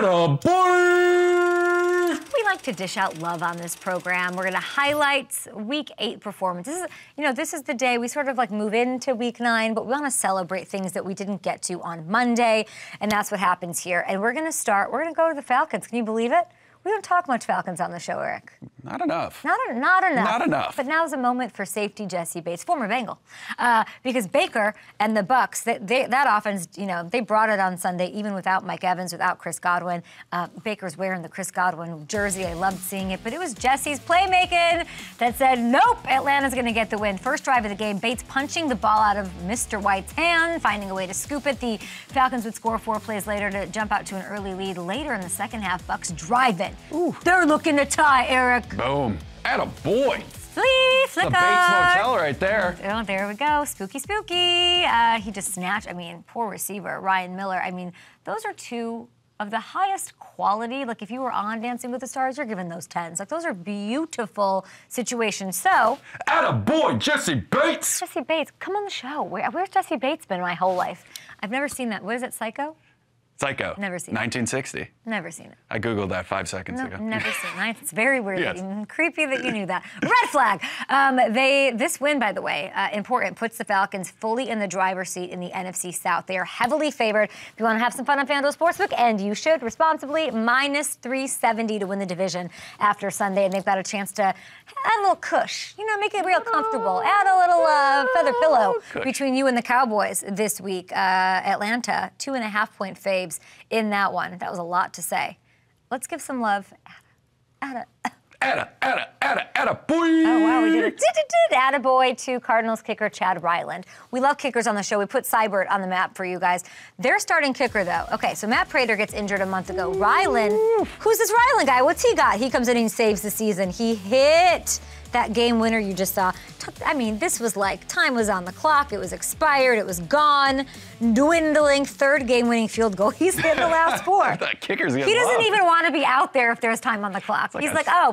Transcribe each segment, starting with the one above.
Atta boy! We like to dish out love on this program. We're going to highlight Week 8 performances. This is the day we sort of like move into Week 9, but we want to celebrate things that we didn't get to on Monday, and that's what happens here. And we're going to go to the Falcons. Can you believe it? We don't talk much Falcons on the show, Eric. Not enough. Not enough. Not enough. But now's a moment for safety Jessie Bates, former Bengal, because Baker and the Bucks, that offense, they brought it on Sunday, even without Mike Evans, without Chris Godwin. Baker's wearing the Chris Godwin jersey. I loved seeing it, but it was Jessie's playmaking that said, nope, Atlanta's going to get the win. First drive of the game, Bates punching the ball out of Mr. White's hand, finding a way to scoop it. The Falcons would score 4 plays later to jump out to an early lead. Later in the second half, Bucks drive it. Ooh. They're looking to tie, Eric. Boom. Atta boy. Flicker. The Bates Motel right there. Oh, there we go. Spooky, spooky. He just snatched. Poor receiver, Ryan Miller. Those are 2 of the highest quality. Like, if you were on Dancing with the Stars, you're giving those 10s. Like, those are beautiful situations. So. Atta boy, Jessie Bates. Jessie Bates, come on the show. Where's Jessie Bates been my whole life? I've never seen that. What is it, Psycho? Psycho. Never seen 1960. it. Never seen it. I Googled that 5 seconds ago. Never seen it. It's very weird. Yes. Creepy that you knew that. Red flag. This win, by the way, important, puts the Falcons fully in the driver's seat in the NFC South. They are heavily favored. If you want to have some fun on FanDuel Sportsbook, and you should responsibly, minus 370 to win the division after Sunday. And they've got a chance to add a little cush, make it real comfortable. Add a little feather pillow between you and the Cowboys this week. Atlanta, 2.5-point faves in that one. That was a lot to say. Let's give some love. Atta boy. Oh, wow, we did it. Atta boy to Cardinals kicker Chad Ryland. We love kickers on the show. We put Cybert on the map for you guys. Their starting kicker, though. Okay, so Matt Prater gets injured a month ago. Ryland, who's this Ryland guy? What's he got? He comes in and he saves the season. He hit that game winner you just saw. This was like, time was on the clock. It was expired. It was gone. Dwindling. 3rd game-winning field goal. He's hit the last 4. That kicker's getting He doesn't loved. even want to be out there if there's time on the clock. He's like, oh,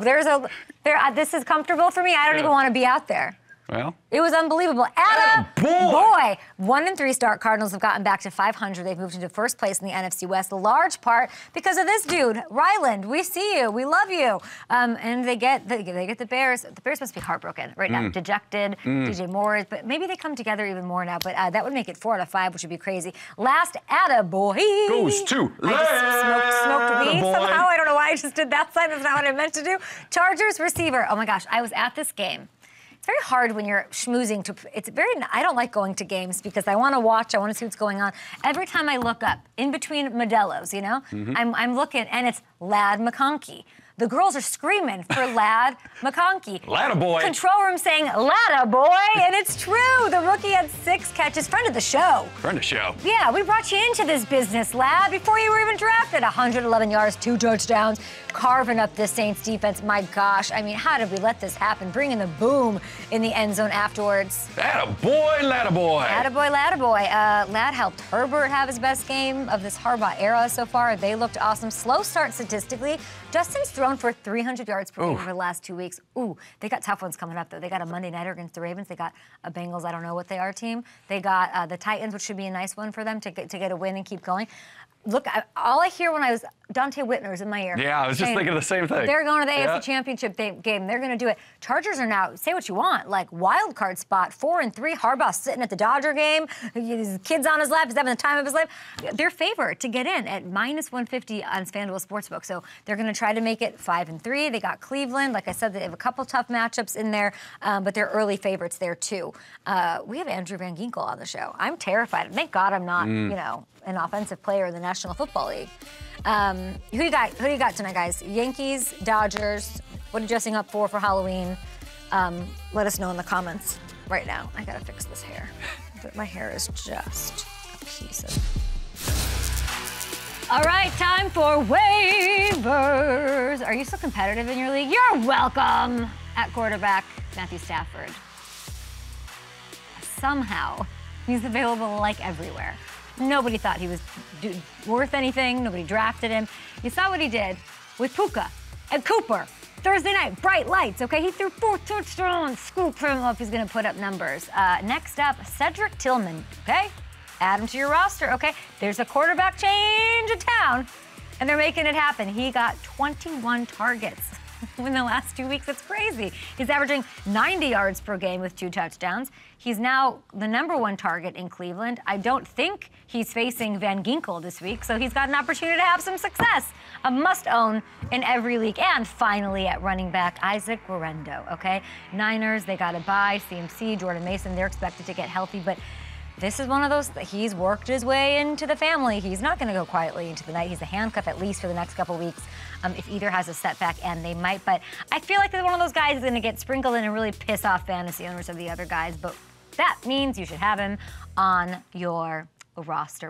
this is comfortable for me. I don't even want to be out there. Well, it was unbelievable. Atta boy! 1-3 start. Cardinals have gotten back to 500. They've moved into first place in the NFC West, a large part because of this dude, Ryland. We see you. We love you. And they get the Bears. The Bears must be heartbroken right now, dejected. DJ Moore, but maybe they come together even more now. But that would make it 4 out of 5, which would be crazy. Last Atta boy goes to I just smoked weed somehow. I don't know why I just did that side. That's not what I meant to do. Chargers receiver. Oh my gosh, I was at this game. It's very hard when you're schmoozing I don't like going to games because I want to watch, I want to see what's going on. Every time I look up, in between Modelo's, I'm looking, and it's Ladd McConkey. The girls are screaming for Ladd McConkey. Latta boy. Control room saying, Latta boy, and it's true. The rookie had 6 catches. Friend of the show. Friend of the show. Yeah, we brought you into this business, Ladd, before you were even drafted. 111 yards, 2 touchdowns, carving up this Saints defense. My gosh, how did we let this happen? Bringing the boom in the end zone afterwards. Atta boy, Latta boy. Atta boy, Latta boy. Ladd helped Herbert have his best game of this Harbaugh era so far. They looked awesome. Slow start statistically. Justin's thrown for 300 yards per game over the last 2 weeks. Ooh, they got tough ones coming up, though. They got a Monday nighter against the Ravens. They got a Bengals, I don't know what they are, team. They got the Titans, which should be a nice one for them to get a win and keep going. Look, all I hear when I was Dante Whitner's in my ear. Yeah, I was just thinking the same thing. They're going to the AFC Championship game. They're going to do it. Chargers are now, say what you want, like wild card spot, 4-3. Harbaugh sitting at the Dodger game. His kid's on his lap. He's having the time of his life. They're favored to get in at minus 150 on FanDuel Sportsbook. So they're going to try to make it 5-3. They got Cleveland. Like I said, they have a couple tough matchups in there, but they're early favorites there too. We have Andrew Van Ginkel on the show. I'm terrified. Thank God I'm not, an offensive player in the National Football League. Who do you got tonight, guys? Yankees, Dodgers. What are you dressing up for Halloween? Let us know in the comments right now. I gotta fix this hair. My hair is just a piece of... All right, time for waivers. Are you still competitive in your league? You're welcome. At quarterback, Matthew Stafford. Somehow, he's available like everywhere. Nobody thought he was worth anything. Nobody drafted him. You saw what he did with Puka and Cooper. Thursday night, bright lights, okay? He threw 4 touchdowns. Scoop him up. He's going to put up numbers. Next up, Cedric Tillman, okay? Add him to your roster, okay? There's a quarterback change in town. and they're making it happen. He got 21 targets in the last 2 weeks. It's crazy. He's averaging 90 yards per game with 2 touchdowns. He's now the #1 target in Cleveland. I don't think he's facing Van Ginkel this week, so he's got an opportunity to have some success. A must-own in every league. And finally, at running back, Isaac Guerrero, okay? Niners, they got to bye. CMC, Jordan Mason, they're expected to get healthy, but this is one of those that he's worked his way into the family. He's not going to go quietly into the night. He's a handcuff at least for the next couple weeks if either has a setback, and they might. But I feel like they're one of those guys who's going to get sprinkled in and really piss off fantasy owners of the other guys. But that means you should have him on your roster.